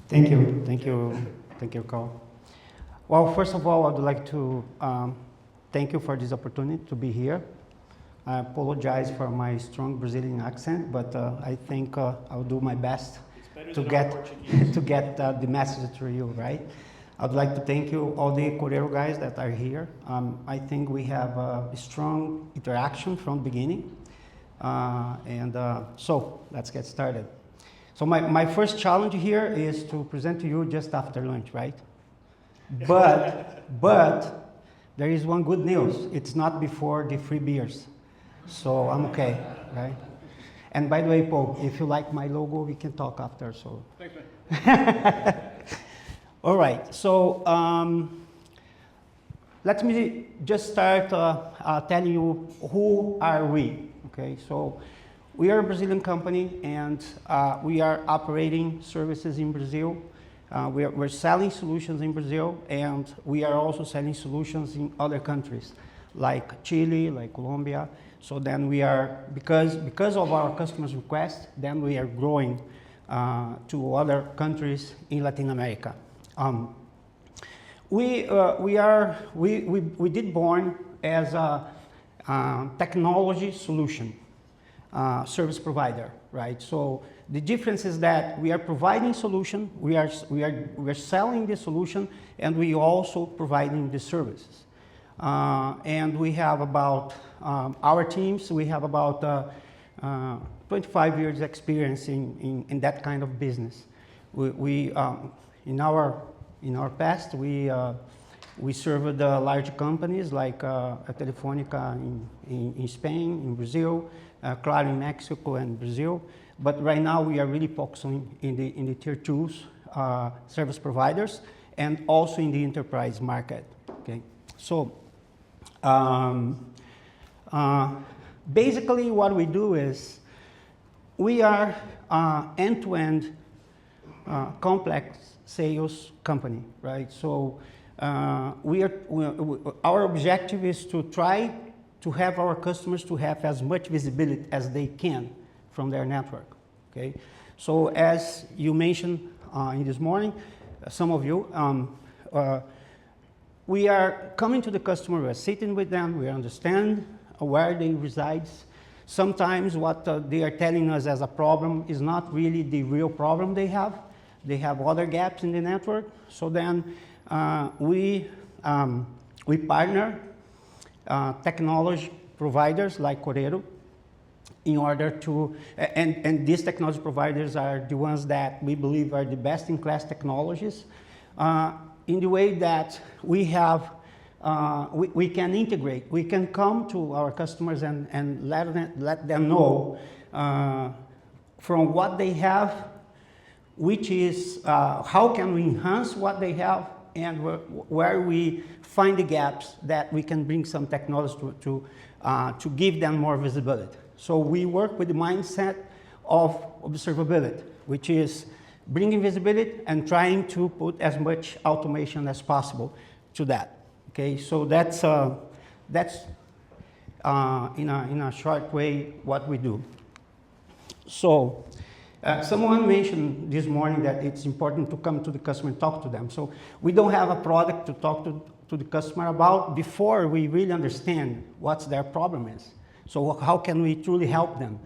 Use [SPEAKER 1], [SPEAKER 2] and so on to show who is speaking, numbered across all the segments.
[SPEAKER 1] Thank you, thank you, thank you, Carl. Well, first of all, I'd like to thank you for this opportunity to be here. I apologize for my strong Brazilian accent, but I think I'll do my best to get to get the message to you, right? I'd like to thank you, all the Corero guys that are here. I think we have a strong interaction from the beginning. So let's get started. So my first challenge here is to present to you just after lunch, right? But there is one good news. It's not before the free beers. So I'm okay, right? And by the way, Paul, if you like my logo, we can talk after. So.
[SPEAKER 2] Thanks, man.
[SPEAKER 1] All right, so let me just start telling you who are we, okay? So we are a Brazilian company and we are operating services in Brazil. We're selling solutions in Brazil and we are also selling solutions in other countries like Chile, like Colombia. So then we are, because of our customers' request, then we are growing to other countries in Latin America. We did born as a technology solution service provider, right? So the difference is that we are providing solution, we're selling the solution, and we also providing the services. And we have about our teams. We have about 25 years experience in that kind of business. In our past, we served large companies like Telefónica in Spain, in Brazil, Claro in Mexico and Brazil. But right now we are really focusing in the tier 2s service providers and also in the enterprise market. Okay, so basically what we do is we are end-to-end complex sales company, right? So our objective is to try to have our customers to have as much visibility as they can from their network, okay? So as you mentioned in this morning, some of you, we are coming to the customer, we're sitting with them, we understand where they reside. Sometimes what they are telling us as a problem is not really the real problem they have. They have other gaps in the network. So then we partner technology providers like Corero in order to, and these technology providers are the ones that we believe are the best in class technologies in the way that we have, we can integrate, we can come to our customers and let them know from what they have, which is how can we enhance what they have, and where we find the gaps that we can bring some technology to give them more visibility. So we work with the mindset of observability, which is bringing visibility and trying to put as much automation as possible to that. Okay, so that's in a short way what we do. So. Someone mentioned this morning that it's important to come to the customer and talk to them. So we don't have a product to talk to the customer about before we really understand what their problem is. So how can we truly help them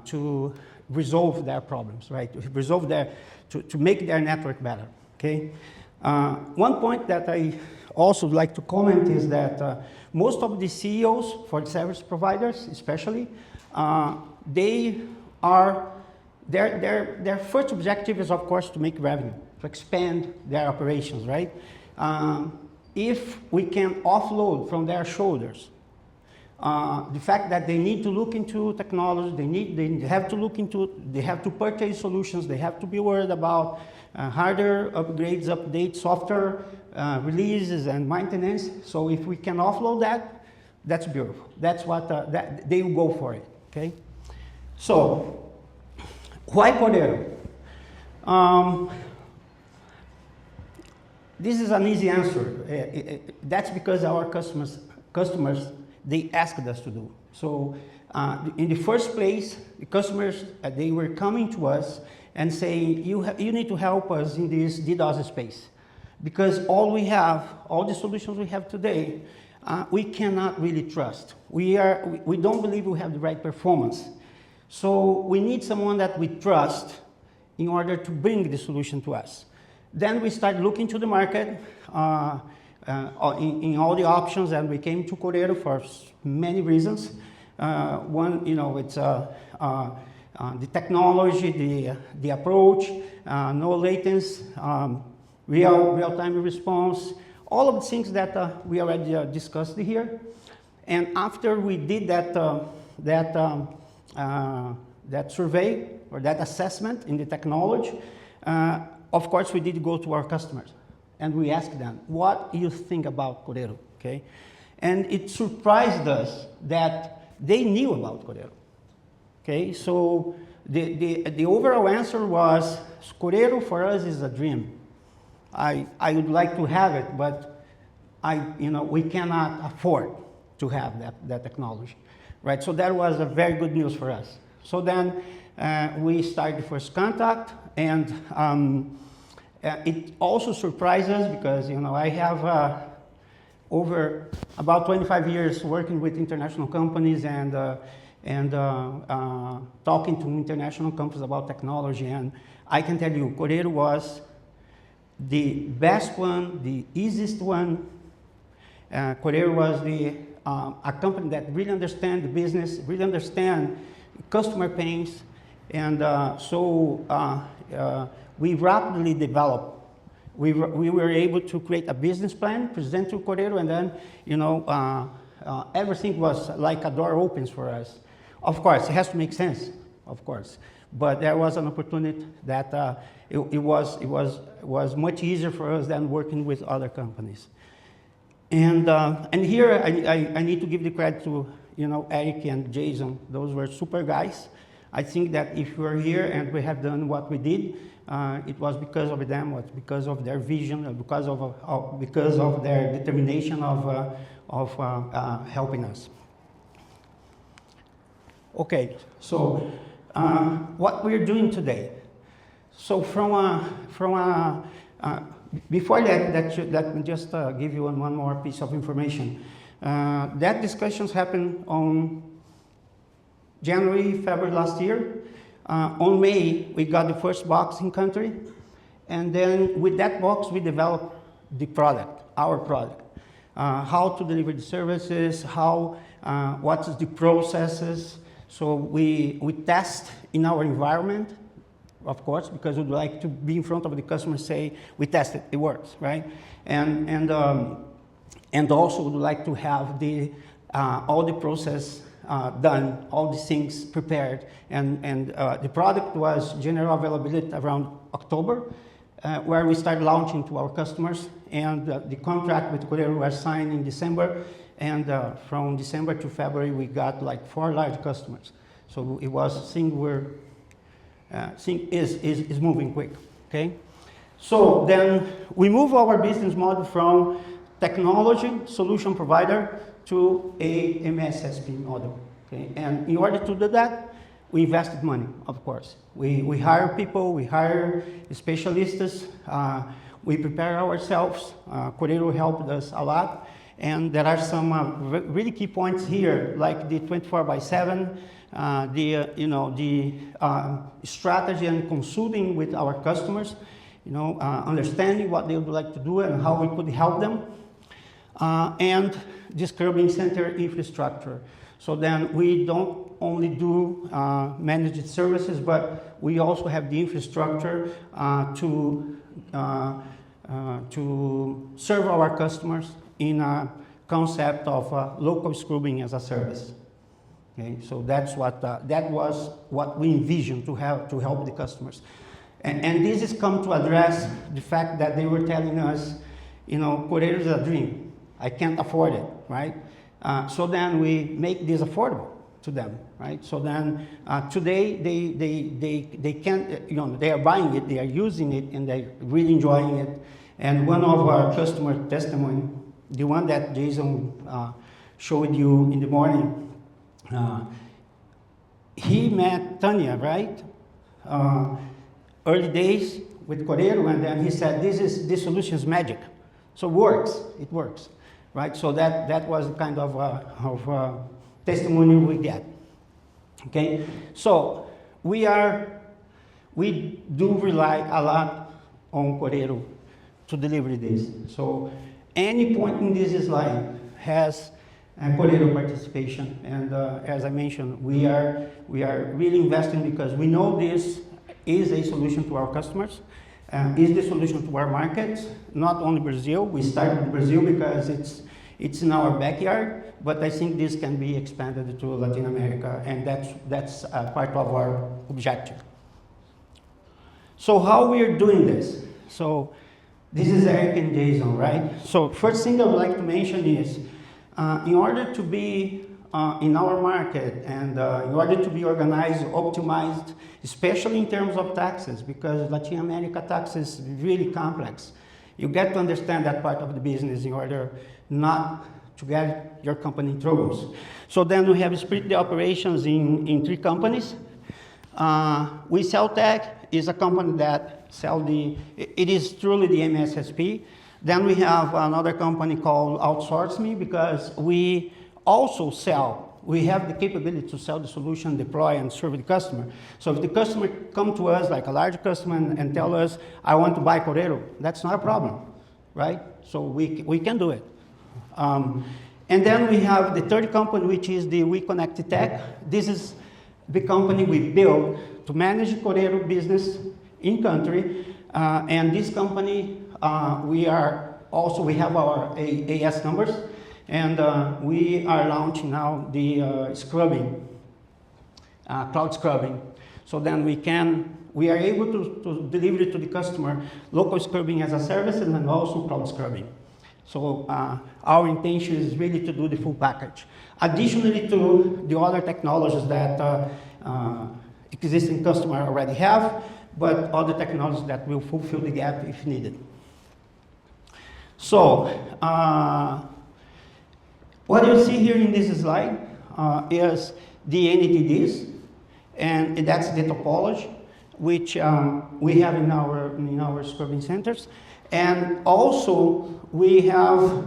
[SPEAKER 1] to resolve their problems, right? To make their network better, okay? One point that I also like to comment is that most of the CEOs for the service providers, especially, their first objective is, of course, to make revenue, to expand their operations, right? If we can offload from their shoulders the fact that they need to look into technology, they have to purchase solutions, they have to be worried about hardware upgrades, updates, software releases, and maintenance. So if we can offload that, that's beautiful. That's what they will go for it, okay? So. Why Corero? This is an easy answer. That's because our customers, they asked us to do. So in the first place, the customers, they were coming to us and saying, you need to help us in this DDoS space. Because all the solutions we have today, we cannot really trust. We don't believe we have the right performance. So we need someone that we trust in order to bring the solution to us. Then we started looking to the market in all the options, and we came to Corero for many reasons. One, it's the technology, the approach, no latency, real-time response, all of the things that we already discussed here. And after we did that survey or that assessment in the technology, of course, we did go to our customers and we asked them, what do you think about Corero? Okay? And it surprised us that they knew about Corero. Okay? So the overall answer was, Corero for us is a dream. I would like to have it, but we cannot afford to have that technology, right? So that was a very good news for us. So then we started first contact, and it also surprised us because I have over about 25 years working with international companies and talking to international companies about technology, and I can tell you, Corero was the best one, the easiest one. Corero was a company that really understands the business, really understands customer pains, and so we rapidly developed. We were able to create a business plan, present to Corero, and then everything was like a door opens for us. Of course, it has to make sense, of course, but there was an opportunity that it was much easier for us than working with other companies. And here I need to give the credit to Eric and Jason. Those were super guys. I think that if we're here and we have done what we did, it was because of them, was because of their vision, because of their determination of helping us. Okay, so what we're doing today. So before that, let me just give you one more piece of information. That discussions happened on January, February last year. On May, we got the first box in country. And then with that box, we developed the product, our product. How to deliver the services, what is the processes. So we test in our environment, of course, because we'd like to be in front of the customer and say, we tested, it works, right? And also would like to have all the process done, all the things prepared. And the product was general availability around October, where we started launching to our customers. And the contract with Corero was signed in December. And from December to February, we got like 4 large customers. So it was thing is moving quick, okay? So then we move our business model from technology solution provider to a MSSP model, okay? And in order to do that, we invested money, of course. We hire people, we hire specialists, we prepare ourselves. Corero helped us a lot. And there are some really key points here, like the 24/7, the strategy and consulting with our customers, understanding what they would like to do and how we could help them, and this curbing center infrastructure. So then we don't only do managed services, but we also have the infrastructure to serve our customers in a concept of local scrubbing as a service. Okay, so that was what we envisioned to help the customers, and this has come to address the fact that they were telling us, Corero is a dream. I can't afford it, right? So then we make this affordable to them, right? So then today they can't, they are buying it, they are using it, and they're really enjoying it. And one of our customer testimony, the one that Jason showed you in the morning, He met Tanya, right? Early days with Corero, and then he said, this solution is magic. So it works, right? So that was kind of testimony we get. Okay, so we do rely a lot on Corero to deliver this. So any point in this slide has Corero participation, and as I mentioned, we are really investing because we know this is a solution to our customers, is the solution to our markets, not only Brazil. We started with Brazil because it's in our backyard, but I think this can be expanded to Latin America, and that's part of our objective. So how we are doing this? So this is Eric and Jason, right? So first thing I would like to mention is, in order to be in our market and in order to be organized, optimized, especially in terms of taxes, because Latin America taxes is really complex. You get to understand that part of the business in order not to get your company in troubles. So then we have split the operations in 3 companies. We Sell Tech is a company that sell it is truly the MSSP. Then we have another company called Outsource Me, because we also we have the capability to sell the solution, deploy, and serve the customer. So if the customer come to us, like a large customer, and tell us, I want to buy Corero, that's not a problem, right? So we can do it. And then we have the third company, which is the We Connect Tech. This is the company we built to manage Corero business in country. And this company, we have our AS numbers, and we are launching now the scrubbing, cloud scrubbing. So then we are able to deliver to the customer local scrubbing as a service and also cloud scrubbing. So our intention is really to do the full package. Additionally to the other technologies that existing customer already have, but other technologies that will fulfill the gap if needed. So, what you see here in this slide is the NTDs, and that's the topology which we have in our scrubbing centers. And also we are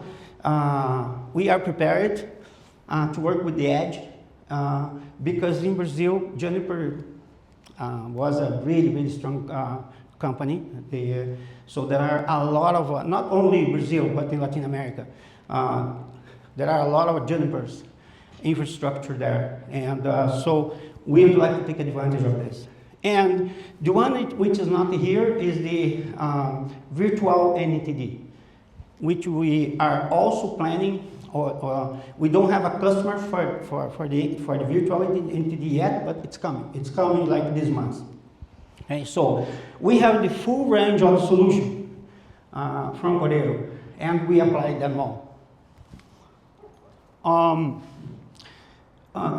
[SPEAKER 1] prepared to work with the edge because in Brazil, Juniper was a really strong company. So there are a lot of, not only Brazil, but in Latin America, there are a lot of Juniper's infrastructure there. And so we would like to take advantage of this. And the one which is not here is the virtual NTD, which we are also planning, or we don't have a customer for the virtual NTD yet, but it's coming. It's coming like this month. Okay, so we have the full range of solutions from Corero, and we apply them all.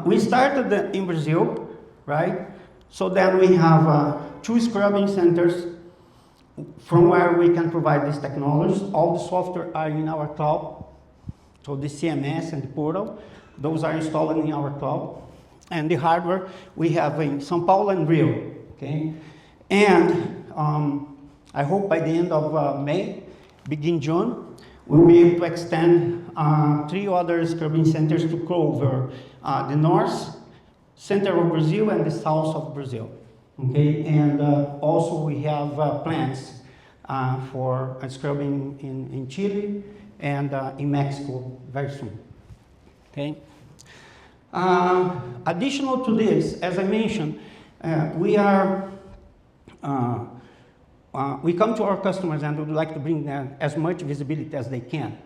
[SPEAKER 1] We started in Brazil, right? So then we have 2 scrubbing centers from where we can provide these technologies. All the software are in our cloud. So the CMS and the portal, those are installed in our cloud. And the hardware we have in São Paulo and Rio, okay? And I hope by the end of May, begin June, we'll be able to extend 3 other scrubbing centers to cover the north, center of Brazil, and the south of Brazil. Okay, and also we have plans for scrubbing in Chile and in Mexico very soon. Okay. Additional to this, as I mentioned, we come to our customers and would like to bring them as much visibility as they can.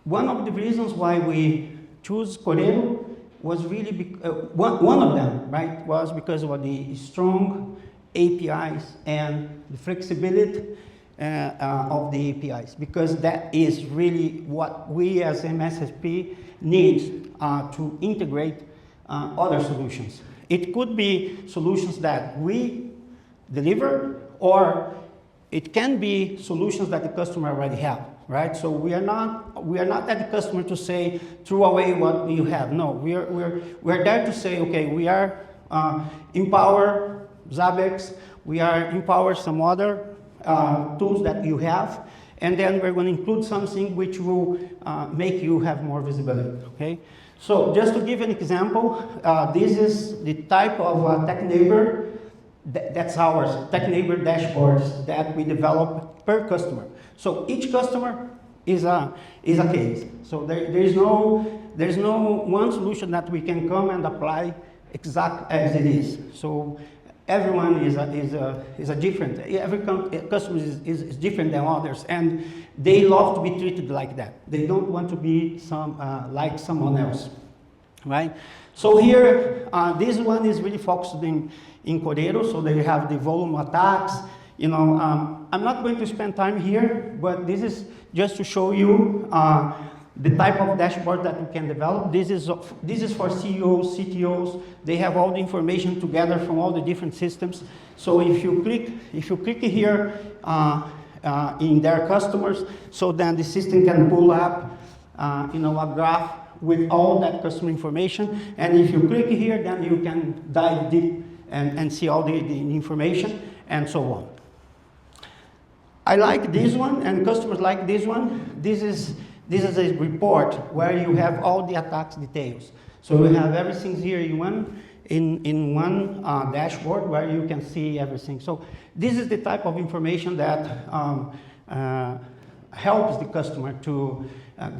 [SPEAKER 1] One of the reasons why we choose Corero was really, one of them, right, was because of the strong APIs and the flexibility of the APIs, because that is really what we as MSSP need to integrate other solutions. It could be solutions that we deliver, or it can be solutions that the customer already have, right? So we are not at the customer to say, throw away what you have. No, we're there to say, okay, we are empower Zabbix, we are empower some other tools that you have, and then we're going to include something which will make you have more visibility, okay? So just to give an example, this is the type of TechEnabler, that's ours, TechEnabler dashboards that we develop per customer. So each customer is a case. So there's no one solution that we can come and apply exact as it is. So everyone is a different, every customer is different than others, and they love to be treated like that. They don't want to be like someone else, right? So here, this one is really focused in Corero, so they have the volume attacks. You know, I'm not going to spend time here, but this is just to show you the type of dashboard that we can develop. This is for CEOs, CTOs. They have all the information together from all the different systems. So if you click here in their customers, so then the system can pull up a graph with all that customer information. And if you click here, then you can dive deep and see all the information and so on. I like this one, and customers like this one. This is a report where you have all the attacks details. So we have everything here in one dashboard where you can see everything. So this is the type of information that helps the customer to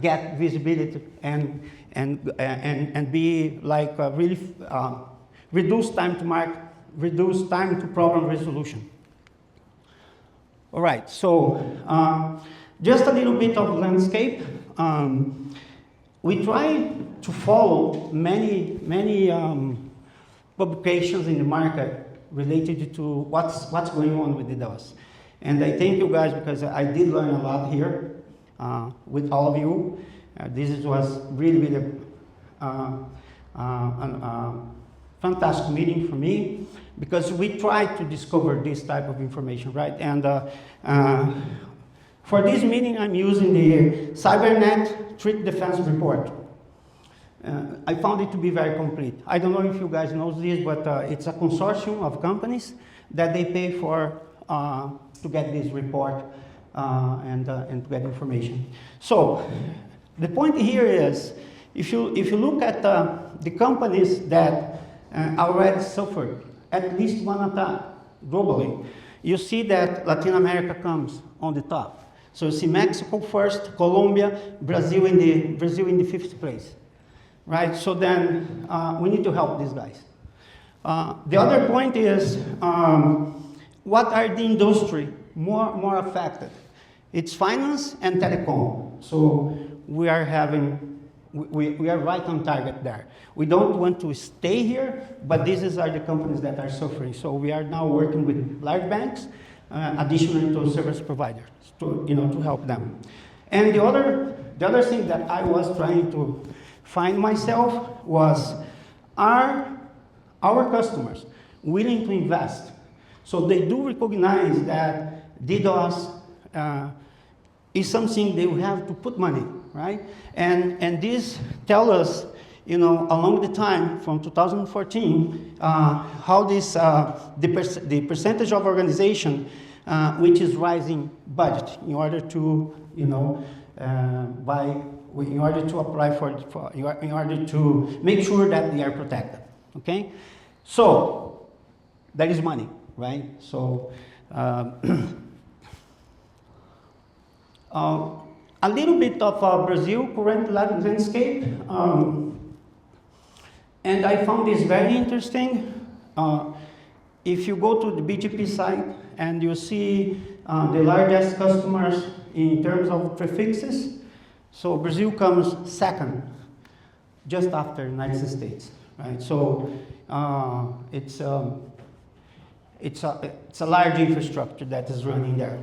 [SPEAKER 1] get visibility and be like really reduce time to market, reduce time to problem resolution. All right, so just a little bit of landscape. We try to follow many publications in the market related to what's going on with DDoS. And I thank you guys because I did learn a lot here with all of you. This was really fantastic meeting for me, because we try to discover this type of information, right? And for this meeting, I'm using the CyberNet Threat Defense Report. I found it to be very complete. I don't know if you guys know this, but it's a consortium of companies that they pay for to get this report and to get information. So the point here is, if you look at the companies that already suffered at least one attack globally, you see that Latin America comes on the top. So you see Mexico first, Colombia, Brazil in the 5th place, right? So then we need to help these guys. The other point is, what are the industry more affected? It's finance and telecom. So we are right on target there. We don't want to stay here, but these are the companies that are suffering. So we are now working with large banks, additionally to service providers, to help them. And the other thing that I was trying to find myself was, are our customers willing to invest? So they do recognize that DDoS is something they will have to put money, right? And this tells us, along the time from 2014, how this the percentage of organization which is rising budget in order to in order to apply in order to make sure that they are protected. Okay, so there is money, right? So. A little bit of Brazil current landscape, and I found this very interesting. If you go to the BGP site and you see the largest customers in terms of prefixes, so Brazil comes second, just after the United States, right? So it's a large infrastructure that is running there.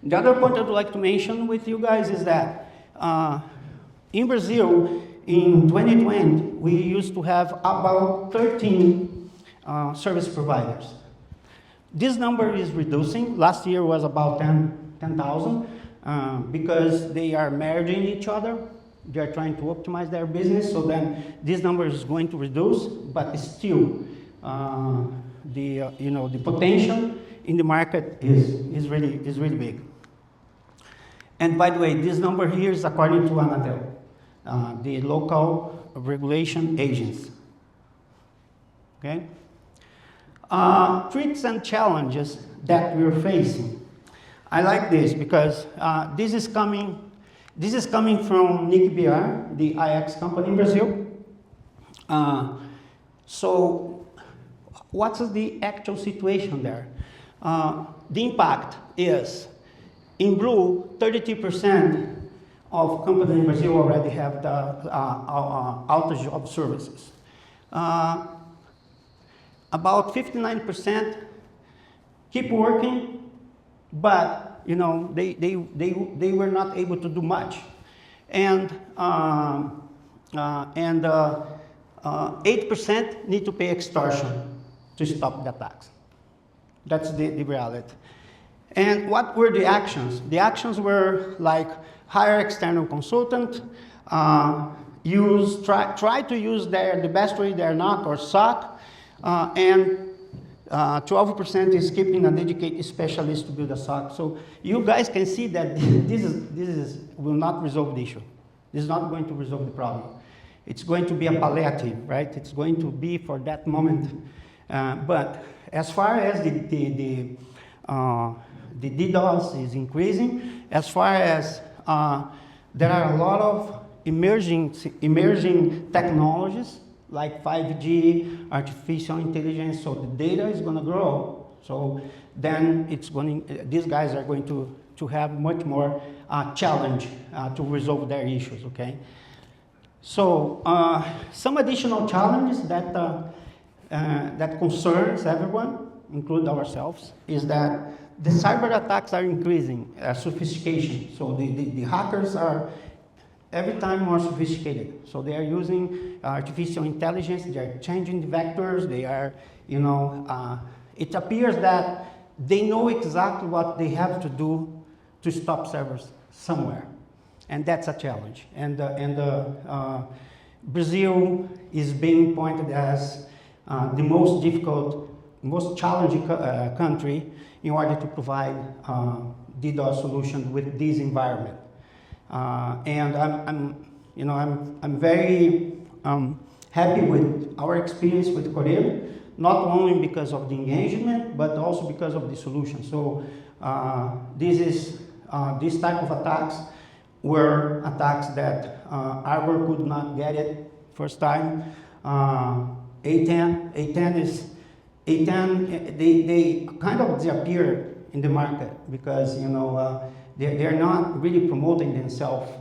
[SPEAKER 1] The other point I'd like to mention with you guys is that in Brazil, in 2020, we used to have about 13 service providers. This number is reducing. Last year was about 10,000 because they are merging each other. They are trying to optimize their business, so then this number is going to reduce, but still the potential in the market is really big. And by the way, this number here is according to Anatel, the local regulation agents. Okay? Threats and challenges that we're facing. I like this because this is coming from NIC-BR, the IX company in Brazil. So what's the actual situation there? The impact is, in blue, 32% of companies in Brazil already have the outage of services. About 59% keep working, but they were not able to do much, and 8% need to pay extortion to stop the attacks. That's the reality. And what were the actions? The actions were like hire external consultant, try to use the best way their NOC or SOC, and 12% is keeping a dedicated specialist to build a SOC. So you guys can see that this will not resolve the issue. This is not going to resolve the problem. It's going to be a palliative, right? It's going to be for that moment. But as far as the DDoS is increasing, as far as there are a lot of emerging technologies like 5G, artificial intelligence, so the data is going to grow. So then these guys are going to have much more challenge to resolve their issues, okay? So some additional challenges that concerns everyone, include ourselves, is that the cyber attacks are increasing sophistication. So the hackers are every time more sophisticated. So they are using artificial intelligence, they are changing the vectors, they are, it appears that they know exactly what they have to do to stop servers somewhere. And that's a challenge. And Brazil is being pointed as the most difficult, most challenging country in order to provide DDoS solution with this environment. And I'm very happy with our experience with Corero, not only because of the engagement, but also because of the solution. So this type of attacks were attacks that Arbor could not get it first time. A10, they kind of disappear in the market because they're not really promoting themselves,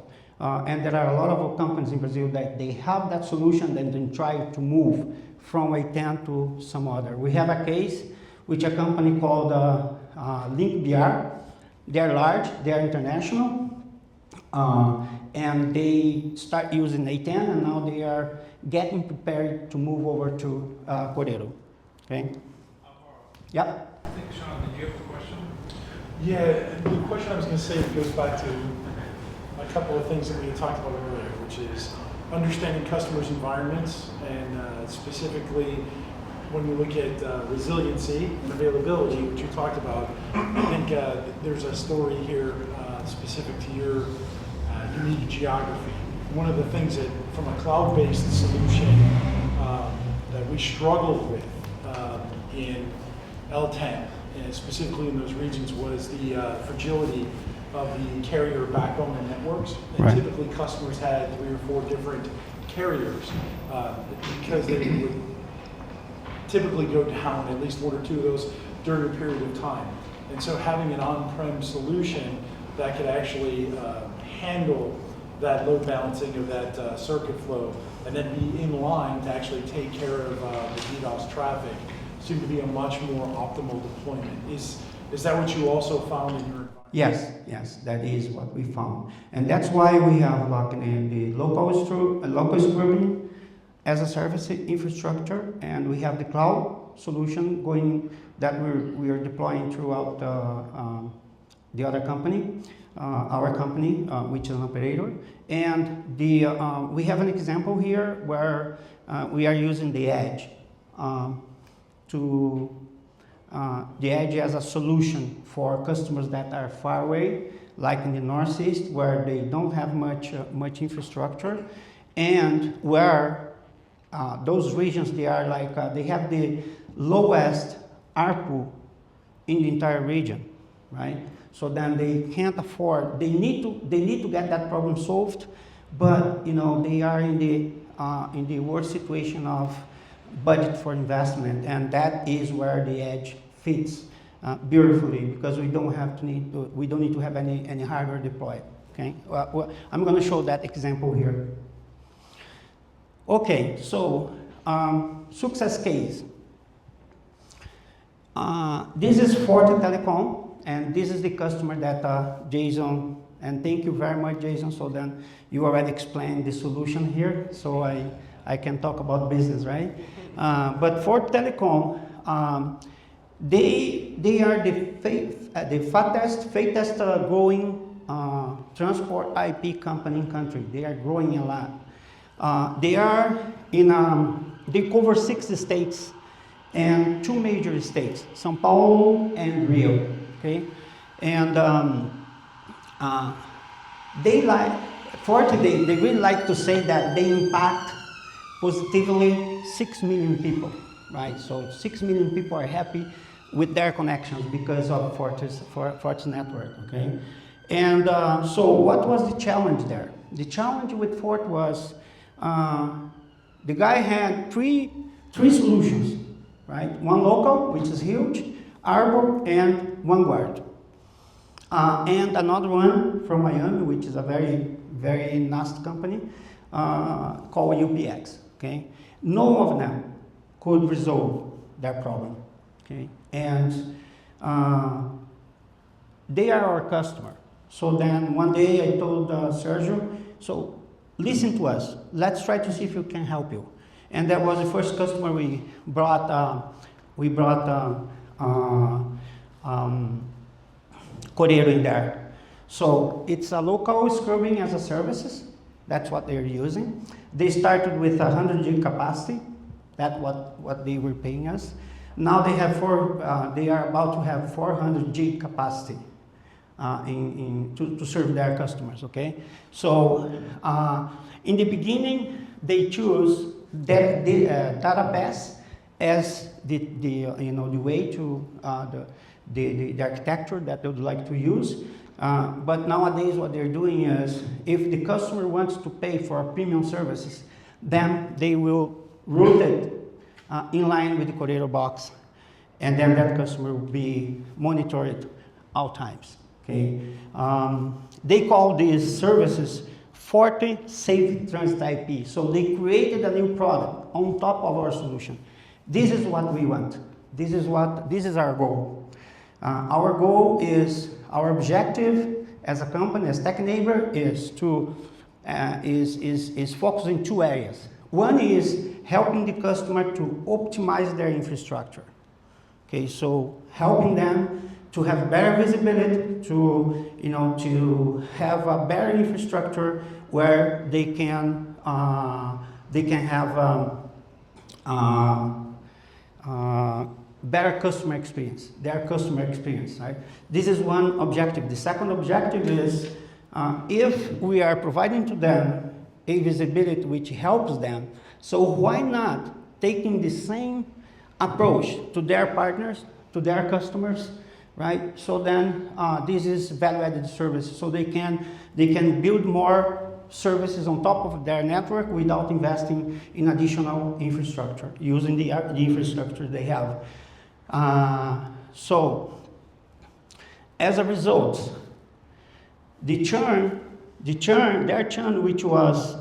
[SPEAKER 1] and there are a lot of companies in Brazil that they have that solution and then try to move from A10 to some other. We have a case with a company called Link-BR. They're large, they're international, and they start using A10, and now they are getting prepared to move over to Corero. Okay? Yep.
[SPEAKER 3] I think, Sean, did you have a question?
[SPEAKER 4] Yeah, the question I was going to say goes back to a couple of things that we had talked about earlier, which is understanding customers' environments, and specifically when we look at resiliency and availability, which you talked about. I think there's a story here specific to your unique geography. One of the things that, from a cloud-based solution, that we struggled with in L10, and specifically in those regions, was the fragility of the carrier backbone and networks. And
[SPEAKER 1] right.
[SPEAKER 4] Typically customers had 3 or 4 different carriers because they would typically go down at least 1 or 2 of those during a period of time. And so having an on-prem solution that could actually handle that load balancing of that circuit flow and then be in line to actually take care of the DDoS traffic seemed to be a much more optimal deployment. Is that what you also found in your environment?
[SPEAKER 1] Yes, that is what we found. And that's why we have the local scrutiny as a service infrastructure, and we have the cloud solution that we are deploying throughout the other company, our company, which is an operator. And we have an example here where we are using the edge the edge as a solution for customers that are far away, like in the Northeast, where they don't have much infrastructure, and where those regions, they are like, they have the lowest ARPU in the entire region, right? So then they can't afford, they need to get that problem solved, but they are in the worst situation of budget for investment, and that is where the edge fits beautifully, because we don't need to have any hardware deployed. Okay, well, I'm going to show that example here. Okay, so success case. This is Forte Telecom, and this is the customer that Jason, and thank you very much, Jason. So then you already explained the solution here, so I can talk about business, right? But Forte Telecom, they are the fastest growing transport IP company in country. They are growing a lot. They are they cover 6 states and 2 major states, São Paulo and Rio. Okay, and Forte, they really like to say that they impact positively 6 million people, right? So 6 million people are happy with their connections because of Forte's network, okay? And so what was the challenge there? The challenge with Forte was the guy had three solutions, right? One local, which is huge, Arbor, and Vanguard. And another one from Miami, which is a very, very nasty company, called UPX, okay? None of them could resolve that problem, okay? And they are our customer. So then one day I told Sergio, so listen to us. Let's try to see if we can help you. And that was the first customer we brought. Corero in there. So it's a local scrubbing as a services. That's what they're using. They started with 100 gig capacity. That's what they were paying us. Now they have they are about to have 400 gig capacity to serve their customers. Okay. So in the beginning, they choose the database as the way to the architecture that they would like to use. But nowadays what they're doing is, if the customer wants to pay for premium services, then they will route it in line with the Corero box, and then that customer will be monitored all times. Okay. They call these services Forte Safe Transit IP. So they created a new product on top of our solution. This is what we want. This is our goal. Our goal is, our objective as a company, as TechEnabler, is to focus in 2 areas. One is helping the customer to optimize their infrastructure. Okay, so helping them to have better visibility, to have a better infrastructure where they can have better customer experience, their customer experience, right? This is one objective. The second objective is, if we are providing to them a visibility which helps them, so why not taking the same approach to their partners, to their customers, right? So then this is value-added service. So they can build more services on top of their network without investing in additional infrastructure, using the infrastructure they have. So as a result, their churn, which was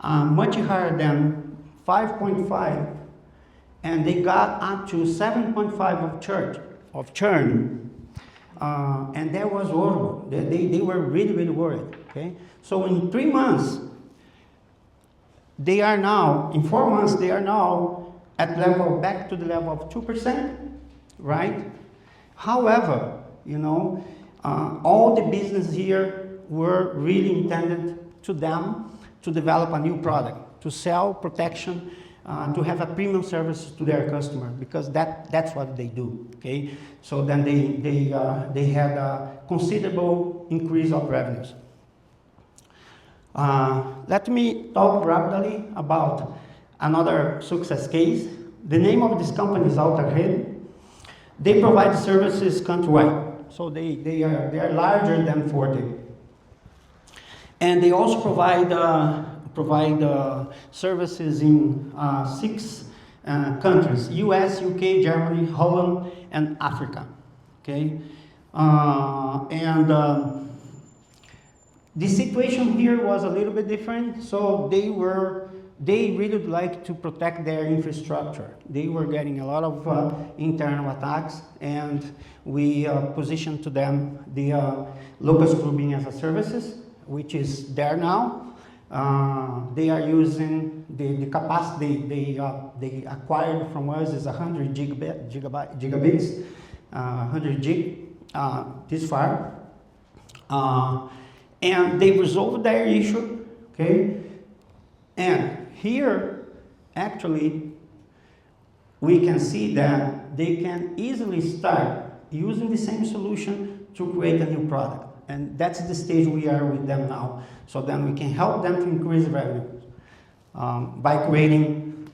[SPEAKER 1] much higher than 5.5, and they got up to 7.5 of churn, and that was horrible. They were really, really worried. Okay, so in 3 months, in 4 months, they are now at level, back to the level of 2%, right? However, you know, all the business here were really intended to them to develop a new product, to sell protection, to have a premium service to their customer, because that's what they do, okay? So then they had a considerable increase of revenues. Let me talk rapidly about another success case. The name of this company is Alterhead. They provide services countrywide, so they are larger than 40. And they also provide services in 6 countries: US, UK, Germany, Holland, and Africa. Okay, the situation here was a little bit different. So they really like to protect their infrastructure. They were getting a lot of internal attacks, and we positioned to them the locust grouping as a services, which is there now. They are using the capacity they acquired from us is 100 gigabits, 100 gig this far, and they resolved their issue. Okay, and here actually we can see that they can easily start using the same solution to create a new product. And that's the stage we are with them now. So then we can help them to increase revenue by creating,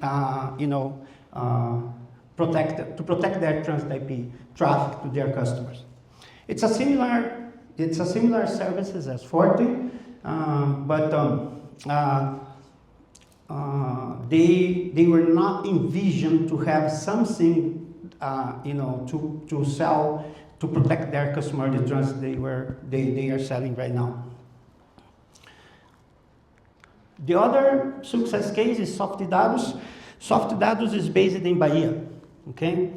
[SPEAKER 1] protect their transit IP traffic to their customers. It's a similar services as Forte, but they were not envisioned to have something, to sell, to protect their customer, the trust they are selling right now. The other success case is Softdados. Softdados is based in Bahia, okay?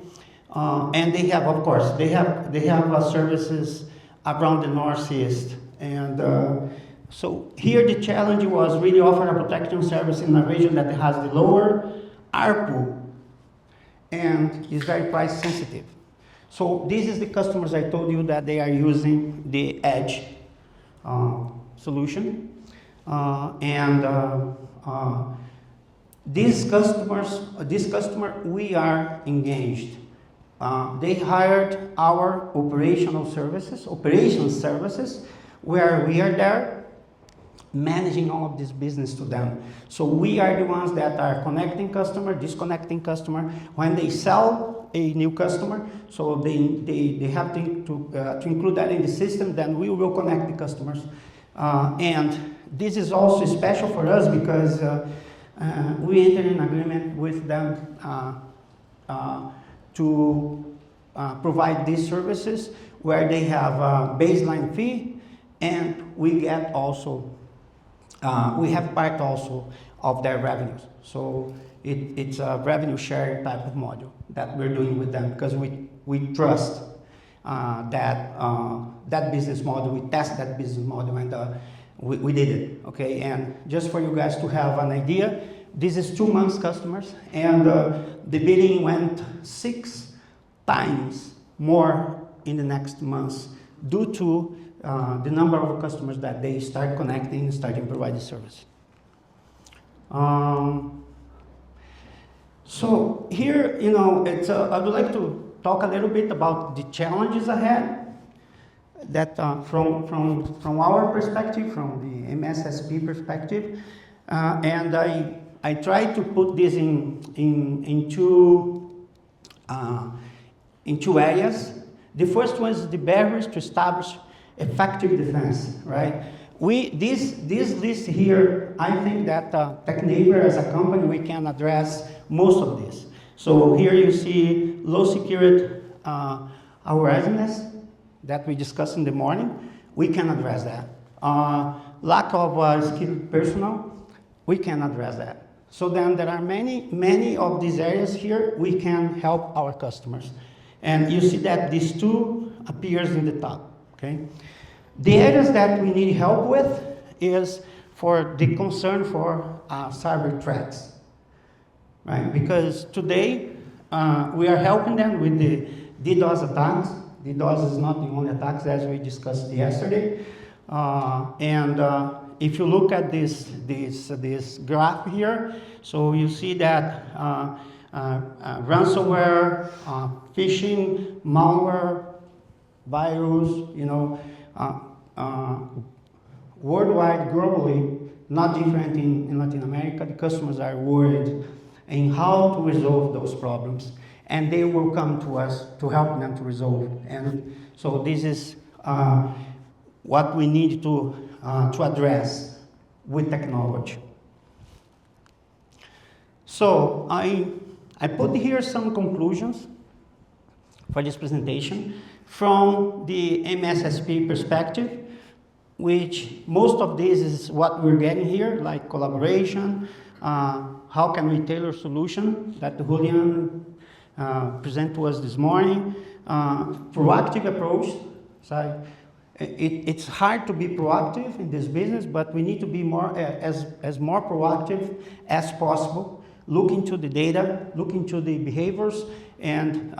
[SPEAKER 1] And they have, of course, they have services around the Northeast. And so here the challenge was really offer a protection service in a region that has the lower ARPU and is very price sensitive. So this is the customers I told you that they are using the Edge solution. These customer, we are engaged. They hired our operations services, where we are there managing all of this business to them. So we are the ones that are connecting customer, disconnecting customer. When they sell a new customer, so they have to include that in the system, then we will connect the customers. And this is also special for us because we entered an agreement with them to provide these services where they have a baseline fee, and we get also, we have part also of their revenues. So it's a revenue sharing type of module that we're doing with them because we trust that business model. We test that business model, and we did it, okay? And just for you guys to have an idea, this is 2 months customers, and the bidding went 6 times more in the next months due to the number of customers that they start connecting, starting providing service. So here, it's I would like to talk a little bit about the challenges ahead. That from our perspective, from the MSSP perspective, and I try to put this in two areas. The first one is the barriers to establish effective defense, right? This list here, I think that TechEnabler as a company, we can address most of this. So here you see low security awareness that we discussed in the morning. We can address that. Lack of skilled personnel, we can address that. So then there are many of these areas here we can help our customers. And you see that these two appears in the top, okay? The areas that we need help with is for the concern for cyber threats. right? Because today, we are helping them with the DDoS attacks. DDoS is not the only attacks, as we discussed yesterday. If you look at this graph here, so you see that ransomware, phishing, malware, virus, worldwide, globally, not different in Latin America. The customers are worried in how to resolve those problems, and they will come to us to help them to resolve. And so this is what we need to address with technology. So I put here some conclusions for this presentation from the MSSP perspective, which most of this is what we're getting here, like collaboration, how can we tailor solution that Julian presented to us this morning, proactive approach. So it's hard to be proactive in this business, but we need to be more as more proactive as possible. Look into the data, look into the behaviors, and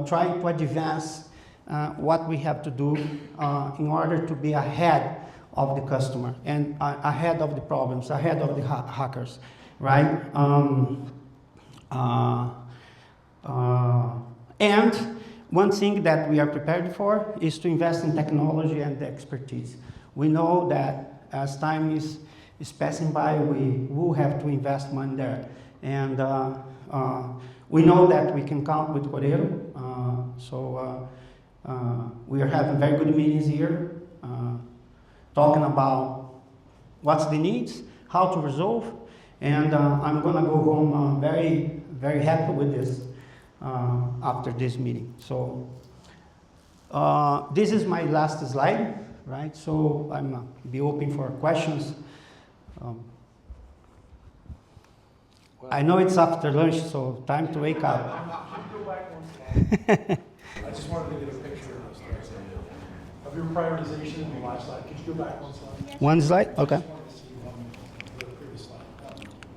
[SPEAKER 1] try to advance what we have to do in order to be ahead of the customer and ahead of the problems, ahead of the hackers, right? And one thing that we are prepared for is to invest in technology and expertise. We know that as time is passing by, we will have to invest money there. And we know that we can count with Corero. We are having very good meetings here, talking about what's the needs, how to resolve, and I'm gonna go home very, very happy with this after this meeting. So this is my last slide, right? So I'm be open for questions. I know it's after lunch, so time to wake up.
[SPEAKER 4] Can you go back one slide? I just wanted to get a picture of your prioritization in the last slide. Could you go back one slide?
[SPEAKER 1] One slide? Okay.
[SPEAKER 4] I just wanted to see the previous slide.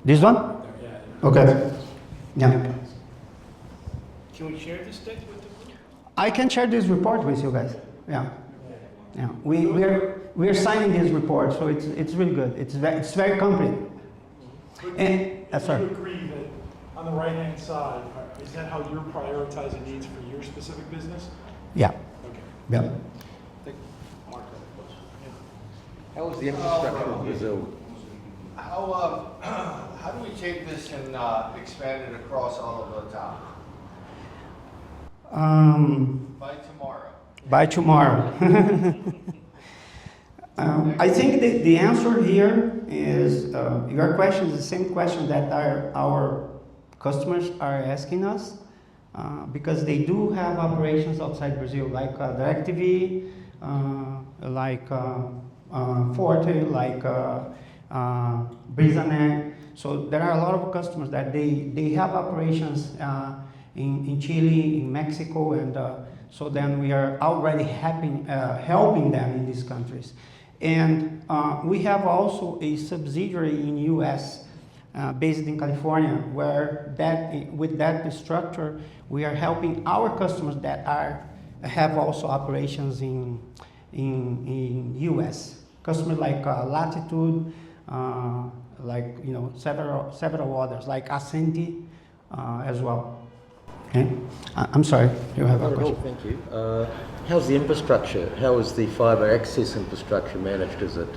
[SPEAKER 1] This one?
[SPEAKER 4] Yeah.
[SPEAKER 1] Okay. Yeah.
[SPEAKER 2] Can we share this deck with the group?
[SPEAKER 1] I can share this report with you guys. Yeah. Yeah. We're signing this report, so it's really good. It's very complete. And
[SPEAKER 4] Do
[SPEAKER 1] sorry.
[SPEAKER 4] you agree that on the right-hand side, is that how you're prioritizing needs for your specific business?
[SPEAKER 1] Yeah.
[SPEAKER 4] Okay.
[SPEAKER 1] Yeah.
[SPEAKER 2] Mark, have a question.
[SPEAKER 3] How is the infrastructure in Brazil?
[SPEAKER 5] How do we take this and expand it across all of Latam? By tomorrow.
[SPEAKER 1] By tomorrow. I think the answer here is, your question is the same question that our customers are asking us, because they do have operations outside Brazil, like DirecTV, like Forte, like Brisanet. So there are a lot of customers that they have operations in Chile, in Mexico, and so then we are already helping them in these countries. And we have also a subsidiary in US based in California, where with that structure, we are helping our customers that have also operations in US. Customers like Latitude, like several others, like Ascenti as well. Okay, I'm sorry, you have a
[SPEAKER 3] Not at all,
[SPEAKER 1] question.
[SPEAKER 3] thank you. How's the infrastructure? How is the fibre access infrastructure managed? Is it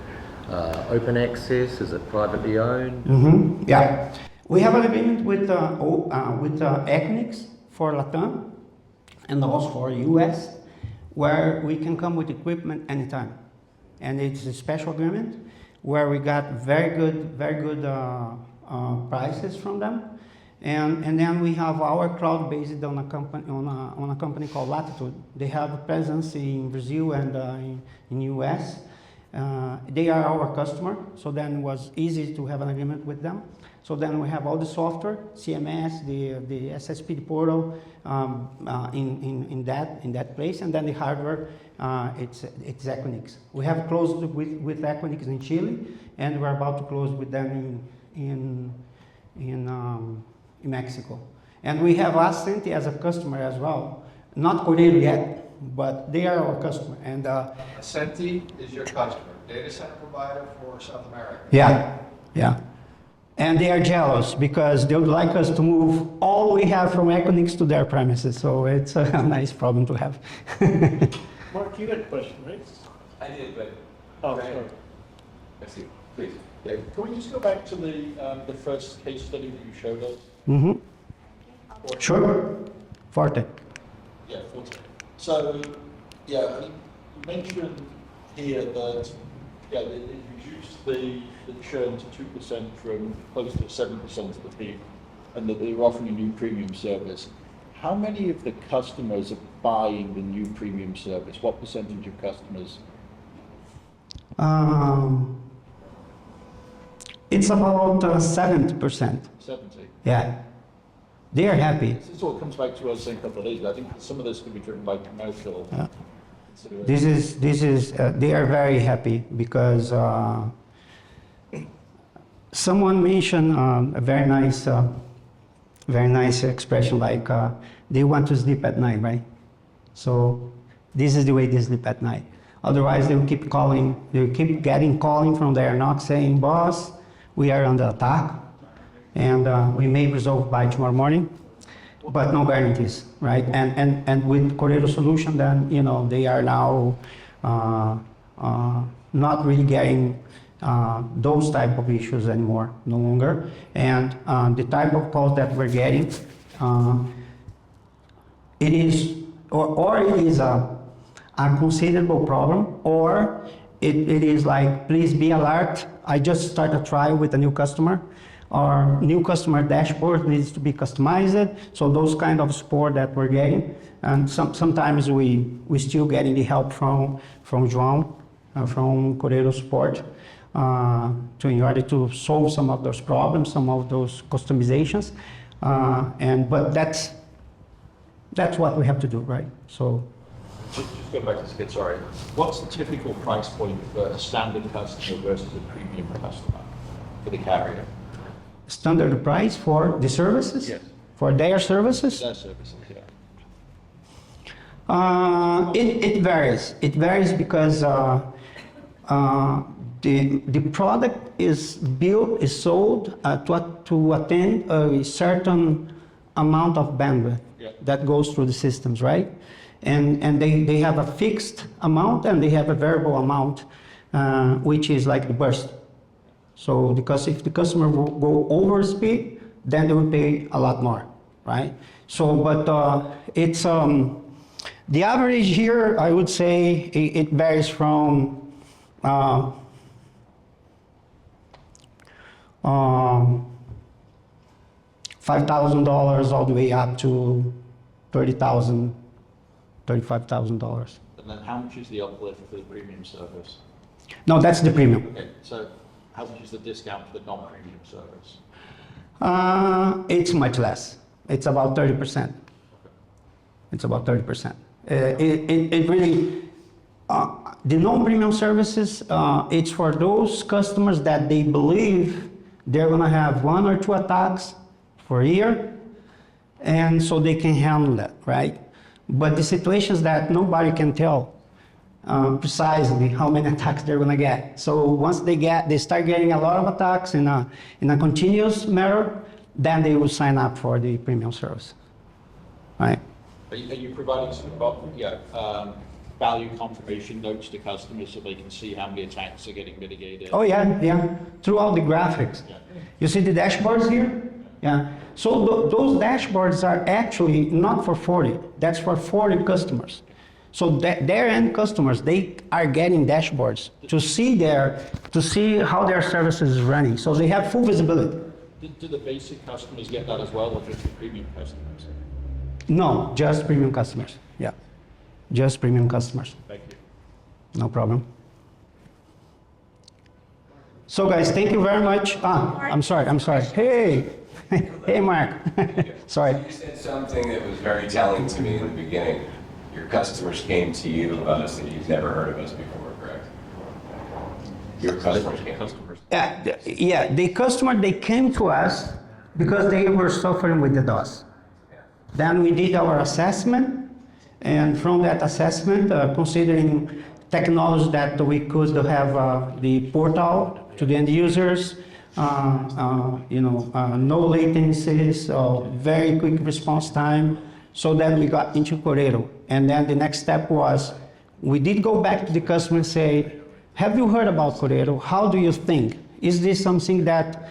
[SPEAKER 3] open access? Is it privately owned?
[SPEAKER 1] Mm-hmm. Yeah, we have an agreement with Equinix for Latam and also for US, where we can come with equipment anytime, and it's a special agreement where we got very good prices from them. And then we have our cloud based on a company called Latitude. They have a presence in Brazil and in US. They are our customer, so then it was easy to have an agreement with them. So then we have all the software, CMS, the SSP, the portal in that place, and then the hardware, it's Equinix. We have closed with Equinix in Chile, and we're about to close with them in in Mexico. And we have Ascenti as a customer as well. Not Corero yet, but they are our customer. And
[SPEAKER 5] Ascenti is your customer, data center provider for South America.
[SPEAKER 1] yeah, yeah. And they are jealous because they would like us to move all we have from Equinix to their premises. So it's a nice problem to have.
[SPEAKER 4] Mark, you had a question, right?
[SPEAKER 6] I did, but
[SPEAKER 4] Oh,
[SPEAKER 6] Go ahead.
[SPEAKER 4] sorry.
[SPEAKER 6] let's see, please.
[SPEAKER 7] Can we just go back to the first case study that you showed us?
[SPEAKER 1] Mm-hmm. Sure. Forte.
[SPEAKER 7] Yeah, Forte. So, yeah, you mentioned here that, yeah, it reduced the churn to 2% from close to 7% at the peak, and that they were offering a new premium service. How many of the customers are buying the new premium service? What percentage of customers?
[SPEAKER 1] It's about 70%.
[SPEAKER 7] 70.
[SPEAKER 1] Yeah. They are happy.
[SPEAKER 7] This all comes back to what I was saying a couple of days ago. I think some of this could be driven by commercial
[SPEAKER 1] Yeah.
[SPEAKER 7] considerations.
[SPEAKER 1] This is they are very happy because someone mentioned a very nice expression like they want to sleep at night, right? So this is the way they sleep at night. Otherwise, they will keep calling. They will keep getting calling from their NOC saying, "Boss, we are under attack, and we may resolve by tomorrow morning." But no guarantees, right? And with Corero solution, then they are now not really getting those type of issues anymore, no longer. And the type of calls that we're getting, it is or it is a considerable problem, or it is like, please be alert. I just start a trial with a new customer. Our new customer dashboard needs to be customized. So those kind of support that we're getting, and sometimes we still getting the help from João, from Corero support, in order to solve some of those problems, some of those customizations, but that's what we have to do, right? So.
[SPEAKER 7] Just go back to this again, sorry. What's the typical price point for a standard customer versus a premium customer for the carrier?
[SPEAKER 1] Standard price for the services?
[SPEAKER 7] Yes.
[SPEAKER 1] For their services?
[SPEAKER 7] Their services, yeah.
[SPEAKER 1] It varies. It varies because the product is built, is sold to attend a certain amount of bandwidth that goes through the systems, right? And they have a fixed amount and they have a variable amount, which is like the burst. So because if the customer will go over speed, then they will pay a lot more, right? So, but it's the average here, I would say it varies from $5,000 all the way up to $30,000, $35,000.
[SPEAKER 7] And then how much is the uplift for the premium service?
[SPEAKER 1] No, that's the premium.
[SPEAKER 7] Okay, so how much is the discount for the non-premium service?
[SPEAKER 1] It's much less. It's about 30%. It's about 30%. It really, the non-premium services, it's for those customers that they believe they're gonna have 1 or 2 attacks for a year, and so they can handle that, right? But the situations that nobody can tell precisely how many attacks they're gonna get. So once they start getting a lot of attacks in a continuous manner, then they will sign up for the premium service, right?
[SPEAKER 7] Are you providing some value confirmation notes to customers so they can see how many attacks are getting mitigated?
[SPEAKER 1] Oh yeah, throughout the graphics.
[SPEAKER 7] Yeah.
[SPEAKER 1] You see the dashboards here? Yeah. So those dashboards are actually not for 40. That's for 40 customers. So their end customers, they are getting dashboards to see how their service is running. So they have full visibility.
[SPEAKER 7] Do the basic customers get that as well, or just the premium customers?
[SPEAKER 1] No, just premium customers. Yeah, just premium customers.
[SPEAKER 7] Thank you.
[SPEAKER 1] No problem. So guys, thank you very much. I'm sorry. Hey, hey Mark. Sorry.
[SPEAKER 6] You said something that was very telling to me in the beginning. Your customers came to you about us and you've never heard of us before, correct? Your customers came.
[SPEAKER 7] Customers.
[SPEAKER 1] Yeah, the customer, they came to us because they were suffering with the DOS. Then we did our assessment, and from that assessment, considering technology that we could have the portal to the end users, no latencies, very quick response time. So then we got into Corero. And then the next step was, we did go back to the customer and say, have you heard about Corero? How do you think? Is this something that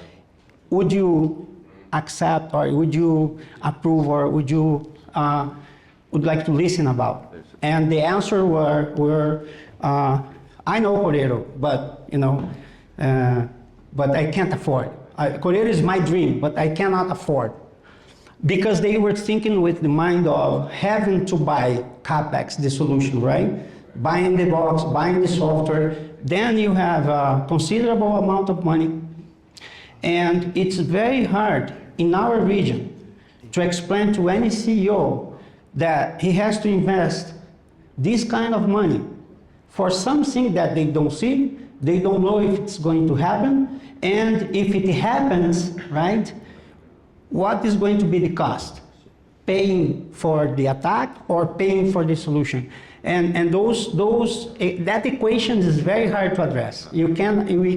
[SPEAKER 1] would you accept, or would you approve, or would you would like to listen about? And the answer were I know Corero, but but I can't afford. Corero is my dream, but I cannot afford. Because they were thinking with the mind of having to buy CapEx, the solution, right? Buying the box, buying the software, then you have a considerable amount of money. And it's very hard in our region to explain to any CEO that he has to invest this kind of money for something that they don't see, they don't know if it's going to happen, and if it happens, right, what is going to be the cost? Paying for the attack or paying for the solution? And that equation is very hard to address. We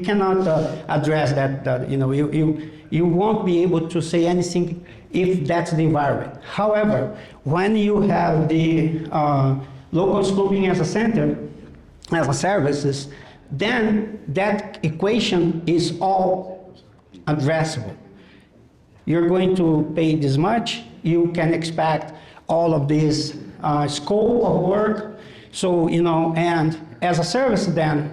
[SPEAKER 1] cannot address that. You won't be able to say anything if that's the environment. However, when you have the local scoping as a center, as a services, then that equation is all addressable. You're going to pay this much, you can expect all of this scope of work. So, and as a service then,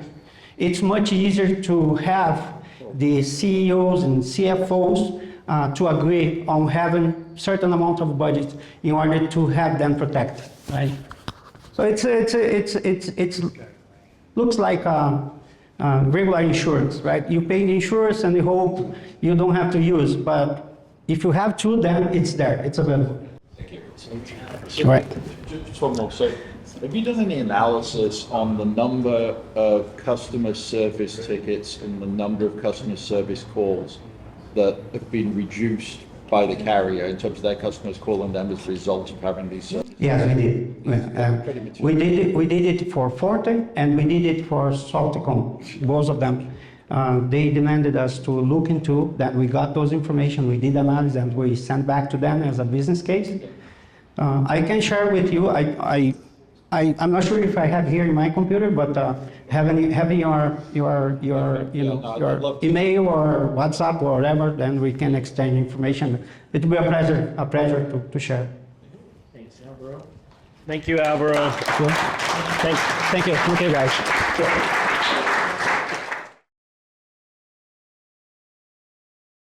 [SPEAKER 1] it's much easier to have the CEOs and CFOs to agree on having certain amount of budget in order to have them protected, right? So it's looks like regular insurance, right? You pay the insurance and you hope you don't have to use, but if you have to, then it's there, it's available.
[SPEAKER 6] Thank you.
[SPEAKER 1] Right.
[SPEAKER 7] Just one more. So, have you done any analysis on the number of customer service tickets and the number of customer service calls that have been reduced by the carrier in terms of their customers calling them as a result of having these services?
[SPEAKER 1] Yes, we did. We did it for Forte and we did it for Salticom, both of them. They demanded us to look into that. We got those information, we did analysis, and we sent back to them as a business case. I can share with you. I'm not sure if I have here in my computer, but having your email or WhatsApp or whatever, then we can exchange information. It will be a pleasure to share.
[SPEAKER 2] Thanks, Alvaro. Thank you, Alvaro.
[SPEAKER 1] Thank you, guys.